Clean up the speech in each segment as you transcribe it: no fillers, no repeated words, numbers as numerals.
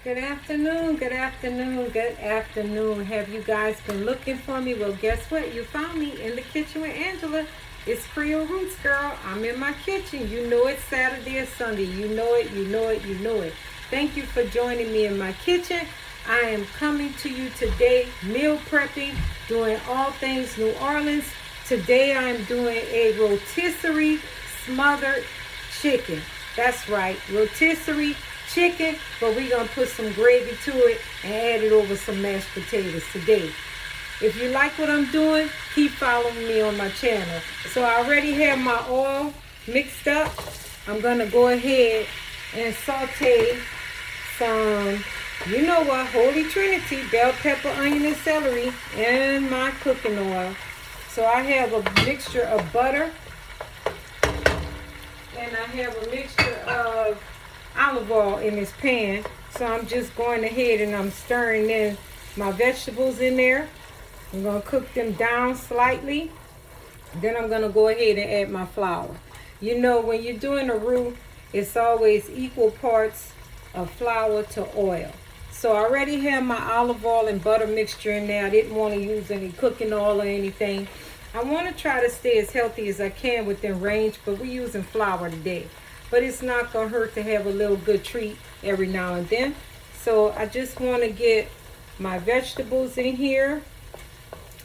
Good afternoon, good afternoon, good afternoon. Have you guys been looking for me? Well, guess what? You found me in the kitchen with Angela. It's Creole Roots, girl. I'm in my kitchen. You know it's Saturday or Sunday. You know it, you know it, you know it. Thank you for joining me in my kitchen. I am coming to you today, meal prepping, doing all things New Orleans. Today I'm doing a rotisserie smothered chicken. That's right, rotisserie chicken, but we're going to put some gravy to it and add it over some mashed potatoes today. If you like what I'm doing, keep following me on my channel. So I already have my oil mixed up. I'm going to go ahead and saute some, you know what, Holy Trinity, bell pepper, onion, and celery, and my cooking oil. So I have a mixture of butter, and I have a mixture of olive oil in this pan. So I'm just going ahead and I'm stirring in my vegetables in there. I'm going to cook them down slightly. Then I'm going to go ahead and add my flour. You know, when you're doing a roux, it's always equal parts of flour to oil. So I already have my olive oil and butter mixture in there. I didn't want to use any cooking oil or anything. I want to try to stay as healthy as I can within range, but we're using flour today. But it's not going to hurt to have a little good treat every now and then. So I just want to get my vegetables in here.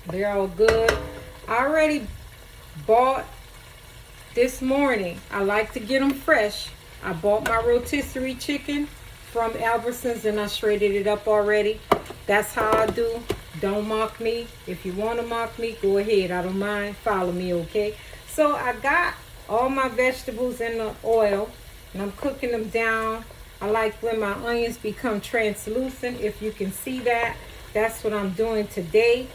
They're all good. I already bought this morning. I like to get them fresh. I bought my rotisserie chicken from Albertsons and I shredded it up already. That's how I do. Don't mock me. If you want to mock me, go ahead. I don't mind. Follow me, okay? So I got all my vegetables in the oil and I'm cooking them down. I like when my onions become translucent. If you can see that, that's what I'm doing today.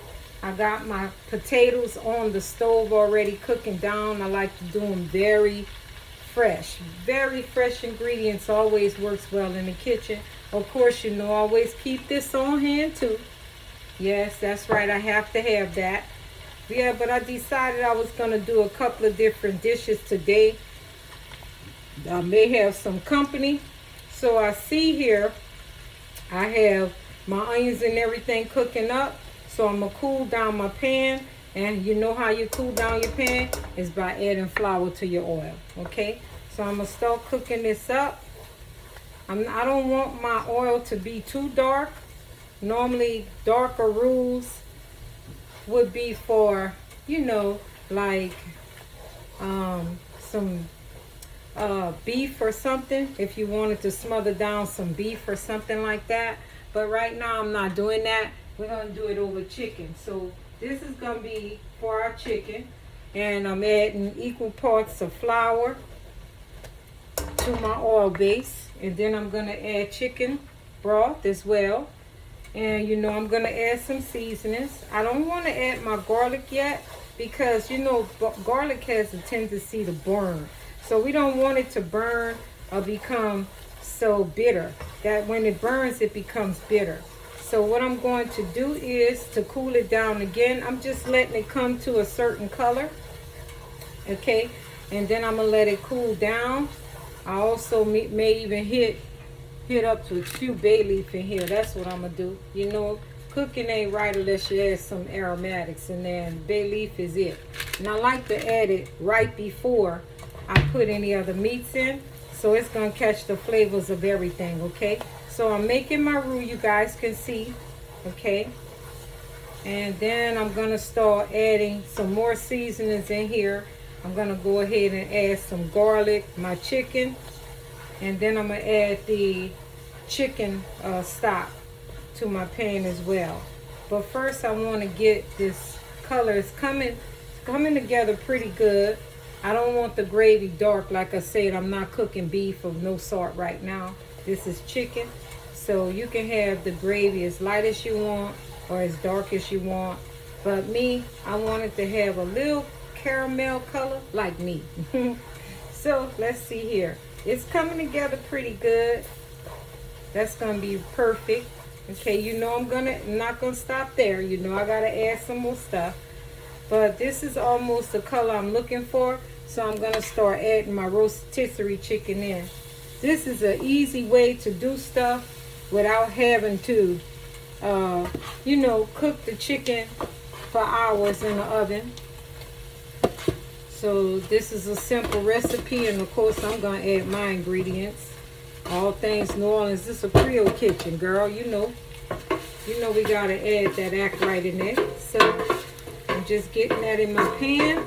I got my potatoes on the stove already cooking down. I like to do them very fresh. Very fresh ingredients always works well in the kitchen. Of course, you know, always keep this on hand too. Yes, that's right. I have to have that. Yeah, but I decided I was going to do a couple of different dishes today. I may have some company. So I see here, I have my onions and everything cooking up. So I'm going to cool down my pan. And you know how you cool down your pan? Is by adding flour to your oil. Okay? So I'm going to start cooking this up. I don't want my oil to be too dark. Normally, darker roux would be for, you know, like some beef or something, if you wanted to smother down some beef or something like that. But right now I'm not doing that. We're going to do it over chicken. So this is going to be for our chicken, and I'm adding equal parts of flour to my oil base, and then I'm going to add chicken broth as well. And you know, I'm going to add some seasonings. I don't want to add my garlic yet because, you know, garlic has a tendency to burn. So we don't want it to burn or become so bitter. That when it burns, it becomes bitter. So what I'm going to do is to cool it down again. I'm just letting it come to a certain color. Okay. And then I'm going to let it cool down. I also may even hit up to a few bay leaf in here. That's what I'm gonna do. You know, cooking ain't right unless you add some aromatics in there, and bay leaf is it. And I like to add it right before I put any other meats in, so it's gonna catch the flavors of everything. Okay, so I'm making my roux, you guys can see. Okay, and then I'm gonna start adding some more seasonings in here. I'm gonna go ahead and add some garlic, my chicken, and then I'm going to add the chicken stock to my pan as well. But first I want to get this color. It's coming together pretty good. I don't want the gravy dark. Like I said, I'm not cooking beef of no salt right now. This is chicken. So you can have the gravy as light as you want or as dark as you want. But me, I wanted to have a little caramel color like me. So let's see here. It's coming together pretty good. That's gonna be perfect. Okay, you know I'm not gonna stop there. You know I gotta add some more stuff. But this is almost the color I'm looking for. So I'm gonna start adding my rotisserie chicken in. This is an easy way to do stuff without having to, you know, cook the chicken for hours in the oven. So this is a simple recipe, and of course I'm gonna add my ingredients. All things New Orleans. This is a Creole kitchen, girl. You know we gotta add that act right in there. So I'm just getting that in my pan.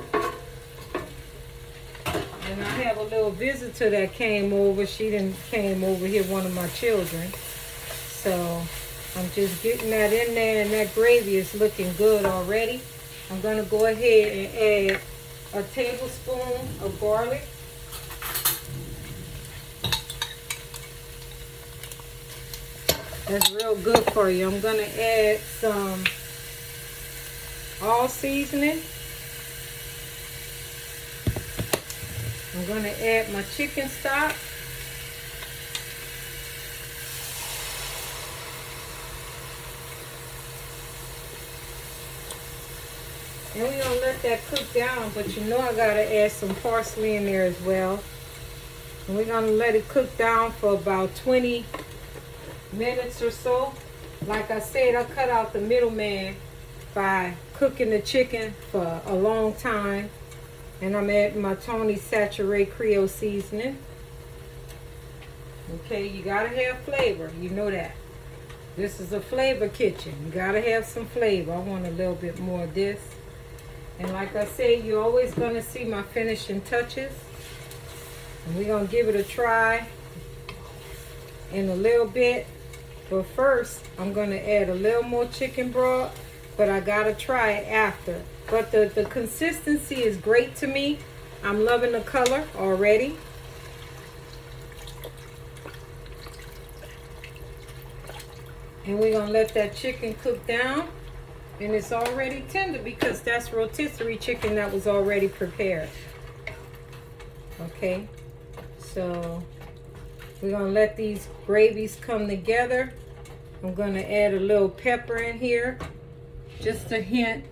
And I have a little visitor that came over. She didn't came over here, one of my children. So I'm just getting that in there, and that gravy is looking good already. I'm gonna go ahead and add a tablespoon of garlic. That's real good for you. I'm gonna add some all seasoning. I'm gonna add my chicken stock. And we're gonna let that cook down, but you know I gotta add some parsley in there as well. And we're gonna let it cook down for about 20 minutes or so. Like I said, I cut out the middleman by cooking the chicken for a long time. And I'm adding my Tony Saturé Creole seasoning. Okay, you gotta have flavor, you know that. This is a flavor kitchen. You gotta have some flavor. I want a little bit more of this. And like I said, you're always gonna see my finishing touches. And we're gonna give it a try in a little bit. But first, I'm gonna add a little more chicken broth, but I gotta try it after. But the consistency is great to me. I'm loving the color already. And we're gonna let that chicken cook down. And it's already tender because that's rotisserie chicken that was already prepared. Okay, so we're gonna let these gravies come together. I'm gonna add a little pepper in here, just a hint,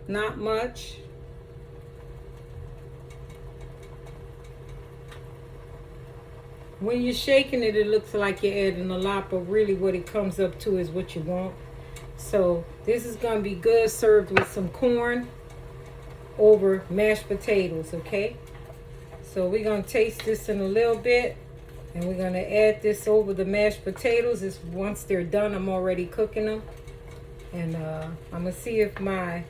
not much. When you're shaking it, it looks like you're adding a lot, but really what it comes up to is what you want. So this is gonna be good served with some corn over mashed potatoes, okay? So we're gonna taste this in a little bit, and we're gonna add this over the mashed potatoes. Once they're done, I'm already cooking them. And I'm gonna see if my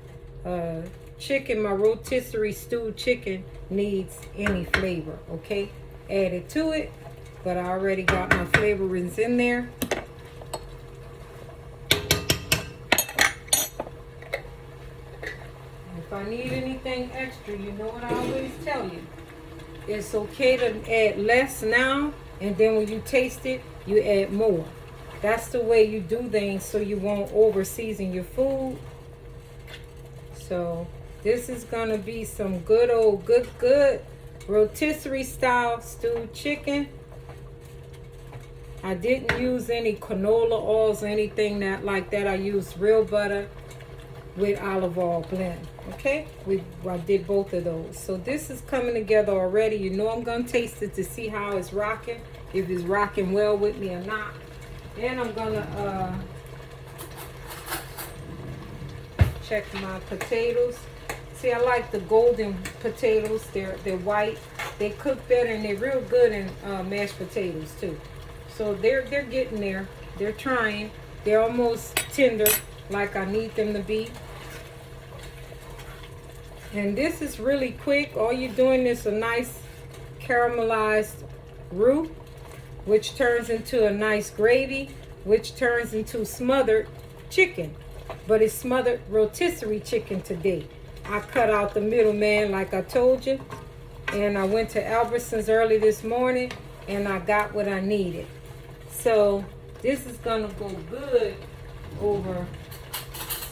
chicken, my rotisserie stewed chicken, needs any flavor, okay? Add it to it, but I already got my flavorings in there. If I need anything extra, you know what I always tell you. It's okay to add less now, and then when you taste it, you add more. That's the way you do things so you won't over season your food. So this is gonna be some good old good rotisserie style stewed chicken. I didn't use any canola oils or anything like that. I used real butter with olive oil blend. Okay, I did both of those. So this is coming together already. You know I'm gonna taste it to see how it's rocking, if it's rocking well with me or not. Then I'm gonna check my potatoes. See, I like the golden potatoes. They're white. They cook better, and they're real good in mashed potatoes too. So they're getting there. They're trying. They're almost tender, like I need them to be. And this is really quick. All you're doing is a nice caramelized roux, which turns into a nice gravy, which turns into smothered chicken. But it's smothered rotisserie chicken today. I cut out the middleman like I told you. And I went to Albertsons early this morning, and I got what I needed. So this is gonna go good over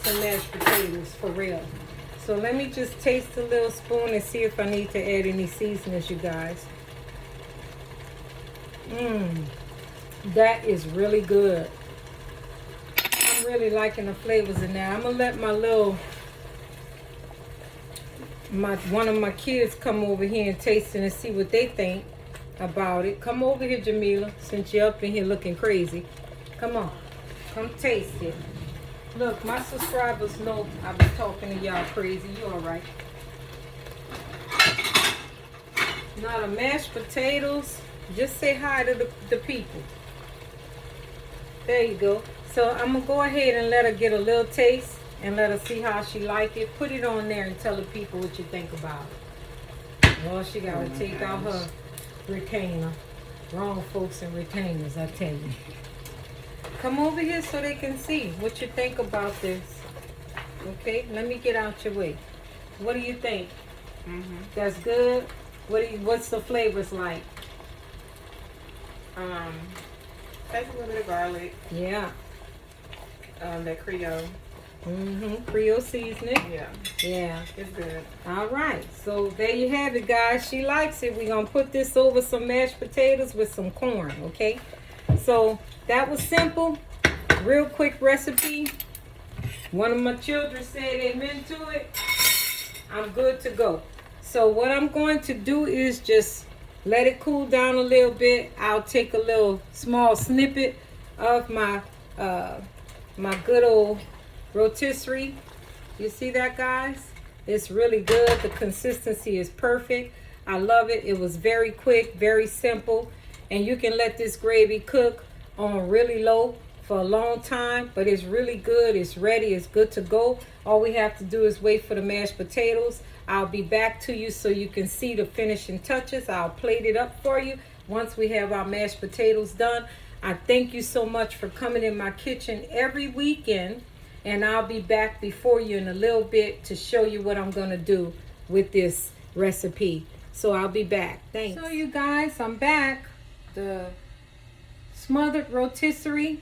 some mashed potatoes for real. So let me just taste a little spoon and see if I need to add any seasonings, you guys. That is really good. I'm really liking the flavors in there. I'm gonna let one of my kids come over here and taste it and see what they think about it. Come over here, Jamila, since you're up in here looking crazy. Come on. Come taste it. Look, my subscribers know I be talking to y'all crazy. You alright. Now the mashed potatoes, just say hi to the people. There you go. So I'm going to go ahead and let her get a little taste and let her see how she like it. Put it on there and tell the people what you think about it. Well, she got to take out her retainer. Wrong folks and retainers, I tell you. Come over here so they can see what you think about this. Okay, let me get out your way. What do you think? That's good. What's the flavors like? That's a little bit of garlic. Yeah. That Creole. Creole seasoning. Yeah. Yeah. It's good. All right. So there you have it, guys. She likes it. We're going to put this over some mashed potatoes with some corn, okay? So that was simple. Real quick recipe. One of my children said amen to it. I'm good to go. So what I'm going to do is just let it cool down a little bit. I'll take a little small snippet of my my good old rotisserie. You see that, guys? It's really good. The consistency is perfect. I love it. It was very quick, very simple. And you can let this gravy cook on really low for a long time, but it's really good. It's ready. It's good to go. All we have to do is wait for the mashed potatoes. I'll be back to you so you can see the finishing touches. I'll plate it up for you once we have our mashed potatoes done. I thank you so much for coming in my kitchen every weekend, and I'll be back before you in a little bit to show you what I'm going to do with this recipe. So I'll be back. Thanks. So you guys, I'm back. The smothered rotisserie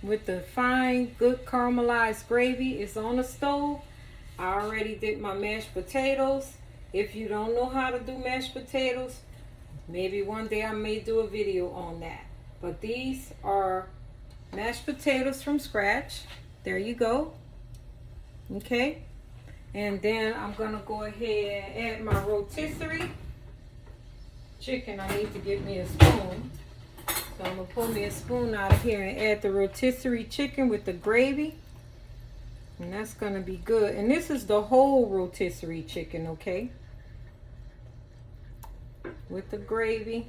with the fine, good caramelized gravy is on the stove. I already did my mashed potatoes. If you don't know how to do mashed potatoes, maybe one day I may do a video on that. But these are mashed potatoes from scratch. There you go. Okay. And then I'm going to go ahead and add my rotisserie chicken. I need to get me a spoon. So I'm going to pull me a spoon out of here and add the rotisserie chicken with the gravy. And that's going to be good. And this is the whole rotisserie chicken, okay? With the gravy.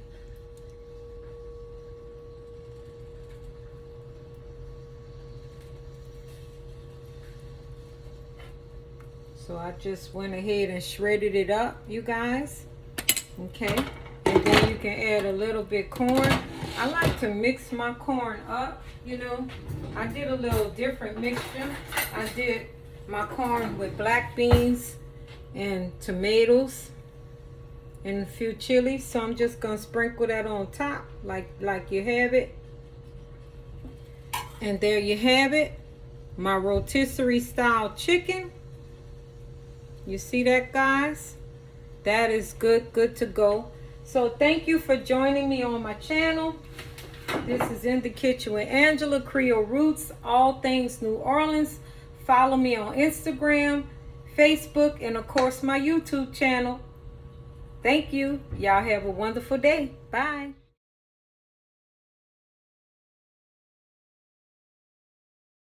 So I just went ahead and shredded it up, you guys. Okay. And then you can add a little bit corn. I like to mix my corn up, you know. I did a little different mixture. I did my corn with black beans and tomatoes and a few chilies. So I'm just going to sprinkle that on top like you have it. And there you have it. My rotisserie style chicken. You see that, guys? That is good to go. So thank you for joining me on my channel. This is In the Kitchen with Angela, Creole Roots, all things New Orleans. Follow me on Instagram, Facebook, and of course my YouTube channel. Thank you. Y'all have a wonderful day. Bye.